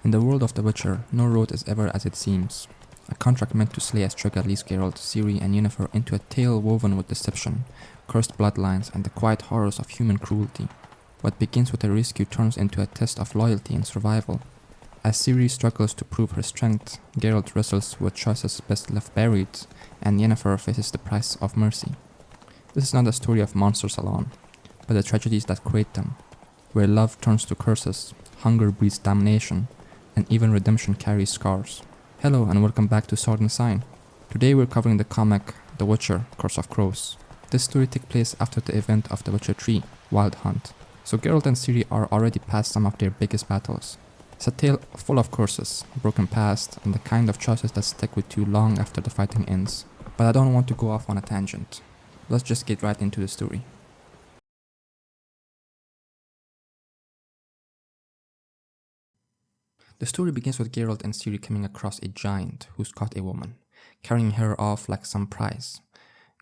In the world of The Witcher, no road is ever as it seems. A contract meant to slay a Striga leads Geralt, Ciri and Yennefer into a tale woven with deception, cursed bloodlines and the quiet horrors of human cruelty. What begins with a rescue turns into a test of loyalty and survival. As Ciri struggles to prove her strength, Geralt wrestles with choices best left buried, and Yennefer faces the price of mercy. This is not a story of monsters alone, but the tragedies that create them, where love turns to curses, hunger breeds damnation, and even redemption carries scars. Hello and welcome back to Sword and Sign. Today we're covering the comic The Witcher, Curse of Crows. This story takes place after the event of The Witcher 3, Wild Hunt. So Geralt and Ciri are already past some of their biggest battles. It's a tale full of curses, broken past, and the kind of choices that stick with you long after the fighting ends. But I don't want to go off on a tangent. Let's just get right into the story. The story begins with Geralt and Ciri coming across a giant who's caught a woman, carrying her off like some prize.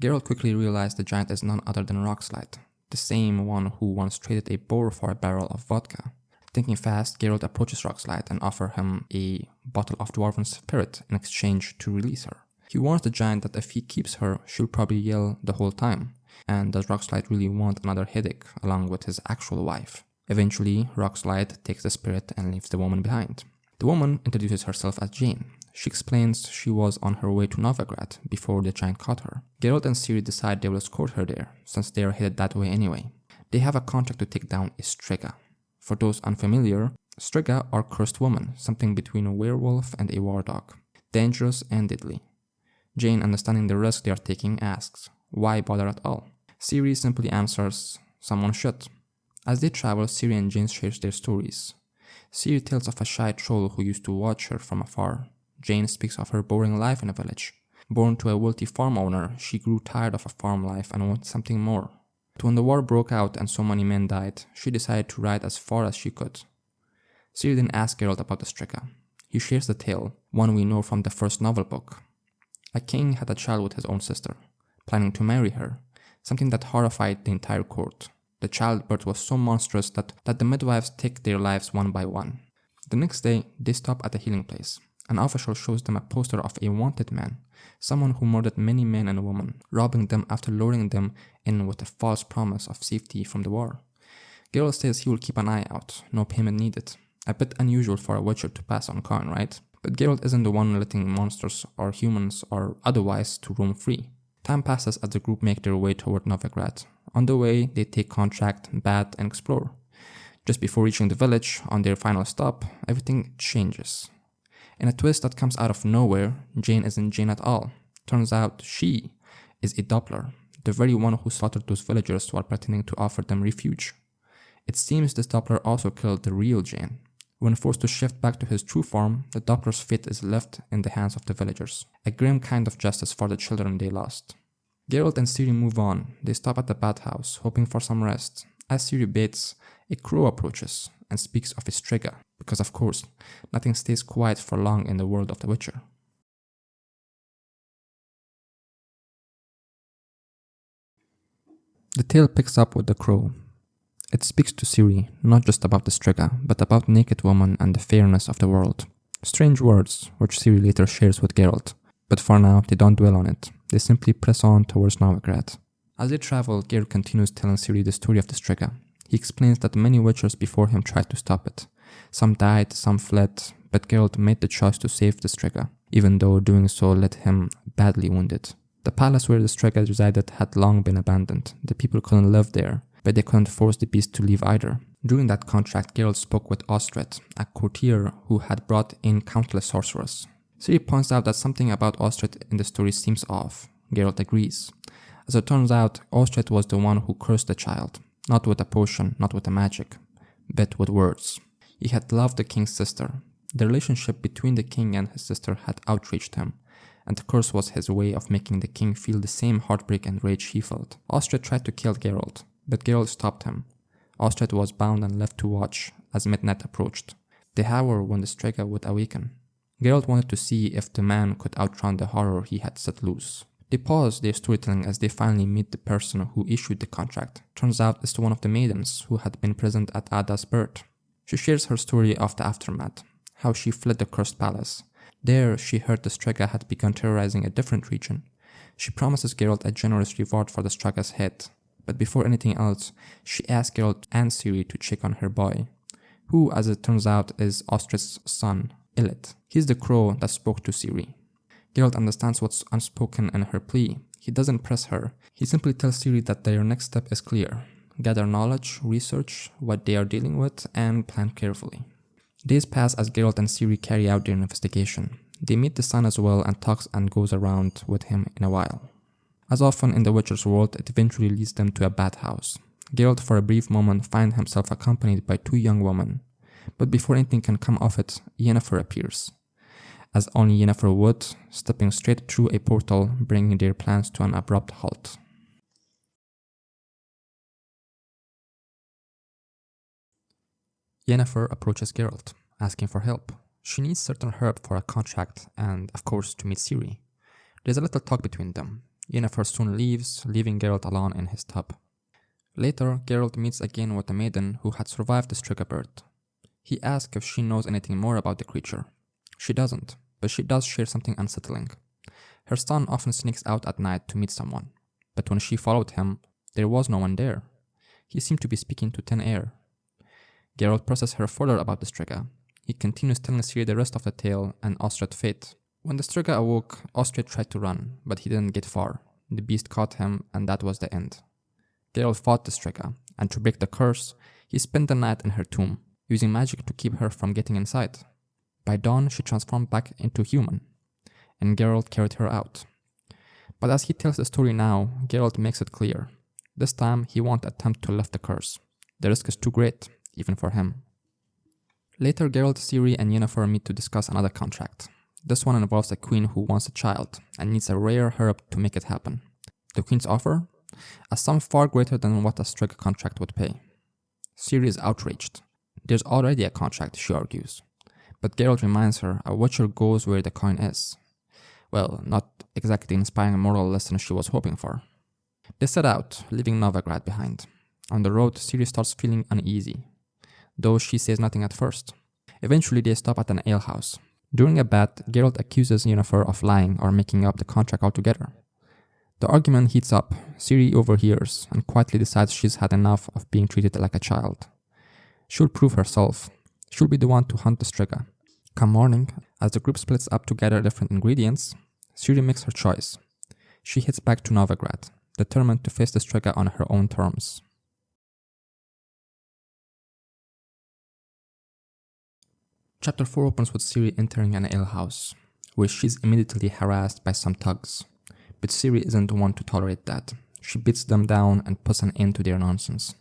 Geralt quickly realized the giant is none other than Rockslide, the same one who once traded a boar for a barrel of vodka. Thinking fast, Geralt approaches Rockslide and offers him a bottle of dwarven spirit in exchange to release her. He warns the giant that if he keeps her, she'll probably yell the whole time. And does Rockslide really want another headache along with his actual wife? Eventually, Rockslide takes the spirit and leaves the woman behind. The woman introduces herself as Jane. She explains she was on her way to Novigrad before the giant caught her. Geralt and Ciri decide they will escort her there, since they are headed that way anyway. They have a contract to take down a Striga. For those unfamiliar, Striga are cursed women, something between a werewolf and a war dog. Dangerous and deadly. Jane, understanding the risk they are taking, asks, why bother at all? Ciri simply answers, someone should. As they travel, Ciri and Jane share their stories. Ciri tells of a shy troll who used to watch her from afar. Jane speaks of her boring life in a village. Born to a wealthy farm owner, she grew tired of a farm life and wanted something more. But when the war broke out and so many men died, she decided to ride as far as she could. Ciri then asks Geralt about the Striga. He shares the tale, one we know from the first novel book. A king had a child with his own sister, planning to marry her, something that horrified the entire court. The childbirth was so monstrous that the midwives take their lives one by one. The next day, they stop at a healing place. An official shows them a poster of a wanted man, someone who murdered many men and women, robbing them after luring them in with a false promise of safety from the war. Geralt says he will keep an eye out, no payment needed. A bit unusual for a Witcher to pass on coin, right? But Geralt isn't the one letting monsters or humans or otherwise to roam free. Time passes as the group make their way toward Novigrad. On the way, they take contract, bat, and explore. Just before reaching the village, on their final stop, everything changes. In a twist that comes out of nowhere, Jane isn't Jane at all. Turns out she is a Doppler, the very one who slaughtered those villagers while pretending to offer them refuge. It seems this Doppler also killed the real Jane. When forced to shift back to his true form, the Doppler's fate is left in the hands of the villagers. A grim kind of justice for the children they lost. Geralt and Ciri move on. They stop at the bathhouse, hoping for some rest. As Ciri baits, a crow approaches and speaks of a Striga, because of course, nothing stays quiet for long in the world of The Witcher. The tale picks up with the crow. It speaks to Ciri, not just about the Striga, but about naked woman and the fairness of the world. Strange words, which Ciri later shares with Geralt. But for now, they don't dwell on it. They simply press on towards Novigrad. As they travel, Geralt continues telling Ciri the story of the Striga. He explains that many Witchers before him tried to stop it. Some died, some fled, but Geralt made the choice to save the Striga, even though doing so left him badly wounded. The palace where the Striga resided had long been abandoned. The people couldn't live there, but they couldn't force the beast to leave either. During that contract, Geralt spoke with Ostred, a courtier who had brought in countless sorcerers. Ciri points out that something about Ostred in the story seems off. Geralt agrees. As it turns out, Ostred was the one who cursed the child, not with a potion, not with a magic, but with words. He had loved the king's sister. The relationship between the king and his sister had outraged him, and the curse was his way of making the king feel the same heartbreak and rage he felt. Ostred tried to kill Geralt, but Geralt stopped him. Ostred was bound and left to watch as midnight approached, the hour when the Striga would awaken. Geralt wanted to see if the man could outrun the horror he had set loose. They pause their storytelling as they finally meet the person who issued the contract. Turns out it's one of the maidens who had been present at Ada's birth. She shares her story of the aftermath. how she fled the cursed palace. There, she heard the Striga had begun terrorizing a different region. She promises Geralt a generous reward for the Striga's head, but before anything else, she asks Geralt and Ciri to check on her boy, who, as it turns out, is Ostrich's son, Ilith. He's the crow that spoke to Ciri. Geralt understands what's unspoken in her plea. He doesn't press her. He simply tells Ciri that their next step is clear. Gather knowledge, research what they are dealing with, and plan carefully. Days pass as Geralt and Ciri carry out their investigation. They meet the son as well and talks and goes around with him in a while. As often in the Witcher's world, it eventually leads them to a bathhouse. Geralt for a brief moment finds himself accompanied by two young women. But before anything can come of it, Yennefer appears. As only Yennefer would, stepping straight through a portal, bringing their plans to an abrupt halt. Yennefer approaches Geralt, asking for help. She needs certain herb for a contract and, of course, to meet Ciri. There's a little talk between them. Yennefer soon leaves, leaving Geralt alone in his tub. Later, Geralt meets again with a maiden who had survived the Striga bird. He asks if she knows anything more about the creature. She doesn't, but she does share something unsettling. Her son often sneaks out at night to meet someone, but when she followed him, there was no one there. He seemed to be speaking to thin air. Geralt presses her further about the Striga. He continues telling Ciri the rest of the tale and Ostrich's fate. When the Striga awoke, Ostrich tried to run, but he didn't get far. The beast caught him, and that was the end. Geralt fought the Striga, and to break the curse, he spent the night in her tomb, using magic to keep her from getting inside. By dawn, she transformed back into human, and Geralt carried her out. But as he tells the story now, Geralt makes it clear. This time, he won't attempt to lift the curse. The risk is too great, even for him. Later, Geralt, Ciri, and Yennefer meet to discuss another contract. This one involves a queen who wants a child and needs a rare herb to make it happen. The queen's offer? A sum far greater than what a Striga contract would pay. Ciri is outraged. There's already a contract, she argues. But Geralt reminds her a witcher goes where the coin is. Well, not exactly the inspiring moral lesson she was hoping for. They set out, leaving Novigrad behind. On the road, Ciri starts feeling uneasy, though she says nothing at first. Eventually, they stop at an alehouse. During a bet, Geralt accuses Yennefer of lying or making up the contract altogether. The argument heats up. Ciri overhears and quietly decides she's had enough of being treated like a child. She'll prove herself. She'll be the one to hunt the Striga. Come morning, as the group splits up to gather different ingredients, Ciri makes her choice. She heads back to Novigrad, determined to face the Striga on her own terms. Chapter 4 opens with Ciri entering an alehouse, where she's immediately harassed by some thugs. But Ciri isn't one to tolerate that. She beats them down and puts an end to their nonsense.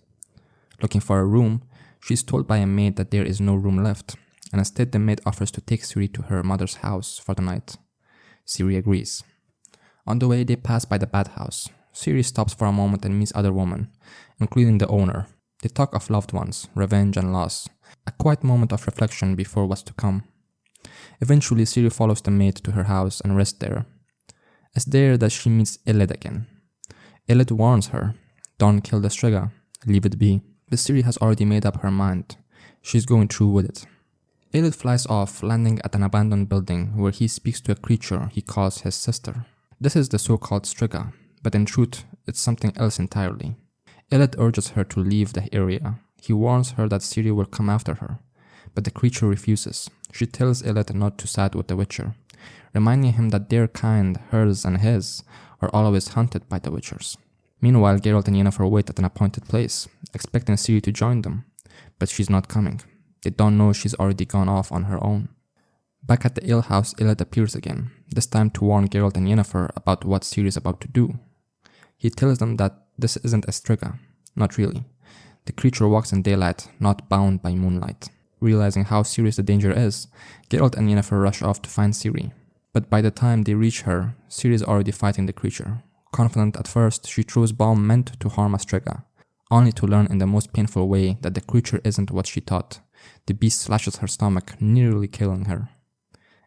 Looking for a room, she's told by a maid that there is no room left, and instead the maid offers to take Ciri to her mother's house for the night. Ciri agrees. On the way, they pass by the bathhouse. Ciri stops for a moment and meets other women, including the owner. They talk of loved ones, revenge and loss. A quiet moment of reflection before what's to come. Eventually, Ciri follows the maid to her house and rests there. It's there that she meets Ilith again. Ilith warns her, don't kill the Striga, leave it be. But Ciri has already made up her mind. She's going through with it. Ilith flies off, landing at an abandoned building where he speaks to a creature he calls his sister. This is the so-called Striga, but in truth, it's something else entirely. Ilith urges her to leave the area. He warns her that Ciri will come after her, but the creature refuses. She tells Ilith not to side with the Witcher, reminding him that their kind, hers and his, are always hunted by the Witchers. Meanwhile, Geralt and Yennefer wait at an appointed place, expecting Ciri to join them, but she's not coming. They don't know she's already gone off on her own. Back at the alehouse, Ilith appears again, this time to warn Geralt and Yennefer about what Ciri is about to do. He tells them that this isn't a Striga, not really. The creature walks in daylight, not bound by moonlight. Realizing how serious the danger is, Geralt and Yennefer rush off to find Ciri. But by the time they reach her, Ciri is already fighting the creature. Confident at first, she throws bomb meant to harm a Striga, only to learn in the most painful way that the creature isn't what she thought. The beast slashes her stomach, nearly killing her.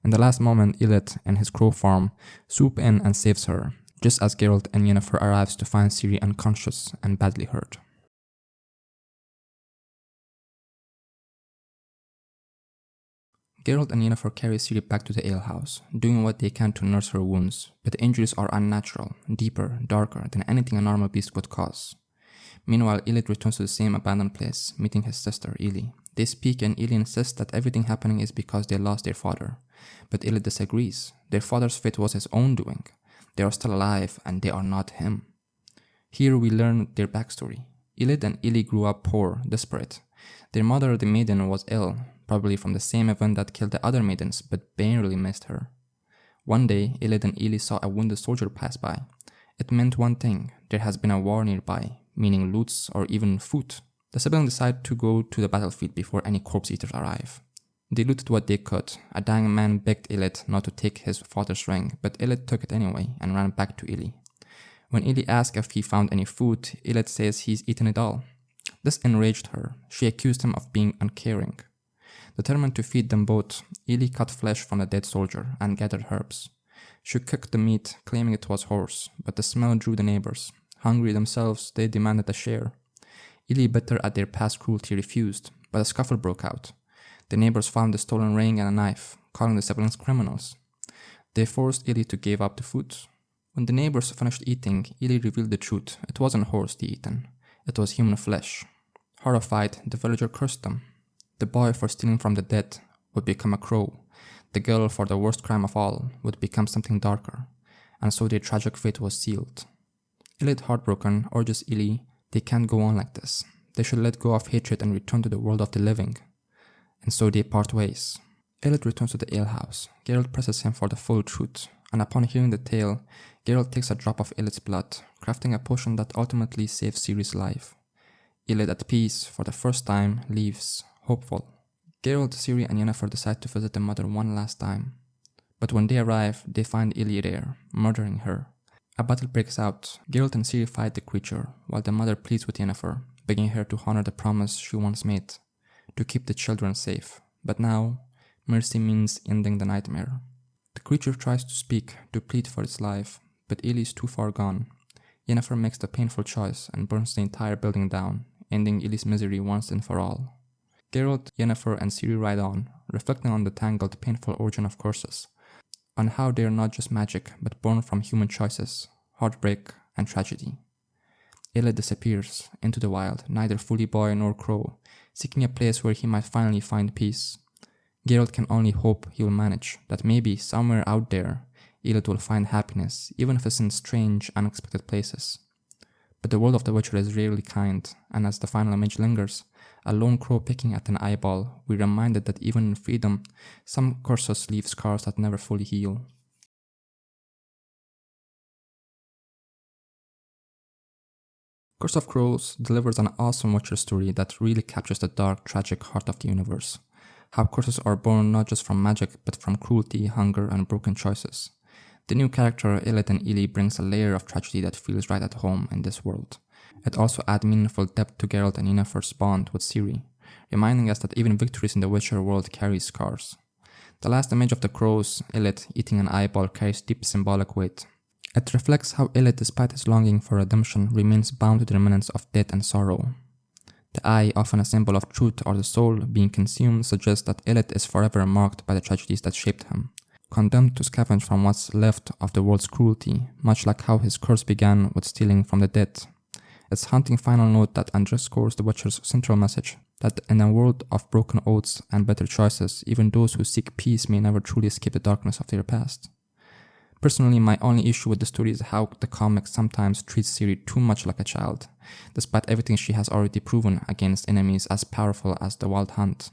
In the last moment, Ilith and his crow farm swoop in and saves her, just as Geralt and Yennefer arrives to find Ciri unconscious and badly hurt. Geralt and Yennefer carry Ciri back to the alehouse, doing what they can to nurse her wounds, but the injuries are unnatural, deeper, darker than anything a normal beast could cause. Meanwhile, Illid returns to the same abandoned place, meeting his sister, Ili. They speak and Ili insists that everything happening is because they lost their father. But Illid disagrees. Their father's fate was his own doing. They are still alive and they are not him. Here we learn their backstory. Illid and Ili grew up poor, desperate. Their mother, the maiden, was ill, probably from the same event that killed the other maidens, but barely missed her. One day, Illid and Ili saw a wounded soldier pass by. It meant one thing: there has been a war nearby, meaning loots or even food. The siblings decide to go to the battlefield before any corpse eaters arrive. They looted what they could. A dying man begged Illid not to take his father's ring, but Illid took it anyway and ran back to Ili. When Ili asks if he found any food, Illid says he's eaten it all. This enraged her. She accused him of being uncaring. Determined to feed them both, Ili cut flesh from the dead soldier and gathered herbs. She cooked the meat, claiming it was horse, but the smell drew the neighbors. Hungry themselves, they demanded a share. Ili, bitter at their past cruelty, refused, but a scuffle broke out. The neighbors found the stolen ring and a knife, calling the siblings criminals. They forced Ili to give up the food. When the neighbors finished eating, Ili revealed the truth. It wasn't horse they eaten. It was human flesh. Horrified, the villager cursed them. The boy, for stealing from the dead, would become a crow. The girl, for the worst crime of all, would become something darker. And so their tragic fate was sealed. Illid, heartbroken, urges Ili they can't go on like this. They should let go of hatred and return to the world of the living. And so they part ways. Illid returns to the alehouse. Geralt presses him for the full truth, and upon hearing the tale, Geralt takes a drop of Illid's blood, crafting a potion that ultimately saves Ciri's life. Illid, at peace, for the first time, leaves, hopeful. Geralt, Ciri, and Yennefer decide to visit the mother one last time. But when they arrive, they find Ili there, murdering her. A battle breaks out. Geralt and Ciri fight the creature, while the mother pleads with Yennefer, begging her to honor the promise she once made, to keep the children safe. But now, mercy means ending the nightmare. The creature tries to speak, to plead for its life, but Ili is too far gone. Yennefer makes the painful choice and burns the entire building down, ending Ili's misery once and for all. Geralt, Yennefer, and Ciri ride on, reflecting on the tangled, painful origin of curses, on how they are not just magic, but born from human choices, heartbreak, and tragedy. Illid disappears into the wild, neither fully boy nor crow, seeking a place where he might finally find peace. Geralt can only hope he will manage, that maybe somewhere out there, Illid will find happiness, even if it's in strange, unexpected places. But the world of the Witcher is rarely kind, and as the final image lingers, a lone crow picking at an eyeball, we're reminded that even in freedom, some curses leave scars that never fully heal. Curse of Crows delivers an awesome Witcher story that really captures the dark, tragic heart of the universe. How curses are born not just from magic, but from cruelty, hunger, and broken choices. The new character, Illid and Ili, brings a layer of tragedy that feels right at home in this world. It also adds meaningful depth to Geralt and Yennefer's bond with Ciri, reminding us that even victories in the Witcher world carry scars. The last image of the crows, Illid eating an eyeball, carries deep symbolic weight. It reflects how Illid, despite his longing for redemption, remains bound to the remnants of death and sorrow. The eye, often a symbol of truth or the soul being consumed, suggests that Illid is forever marked by the tragedies that shaped him, condemned to scavenge from what's left of the world's cruelty, much like how his curse began with stealing from the dead. Its haunting final note that underscores the Witcher's central message, that in a world of broken oaths and better choices, even those who seek peace may never truly escape the darkness of their past. Personally, my only issue with the story is how the comic sometimes treats Ciri too much like a child, despite everything she has already proven against enemies as powerful as the Wild Hunt.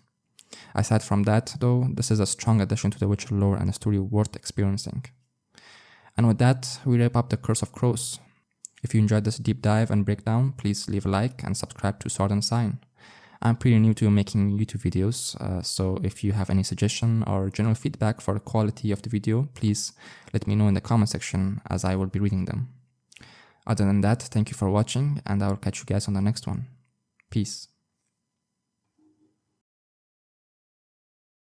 Aside from that, though, this is a strong addition to the Witcher lore and a story worth experiencing. And with that, we wrap up the Curse of Crows. If you enjoyed this deep dive and breakdown, please leave a like and subscribe to Sword and Sign. I'm pretty new to making YouTube videos, so if you have any suggestion or general feedback for the quality of the video, please let me know in the comment section as I will be reading them. Other than that, thank you for watching and I will catch you guys on the next one. Peace.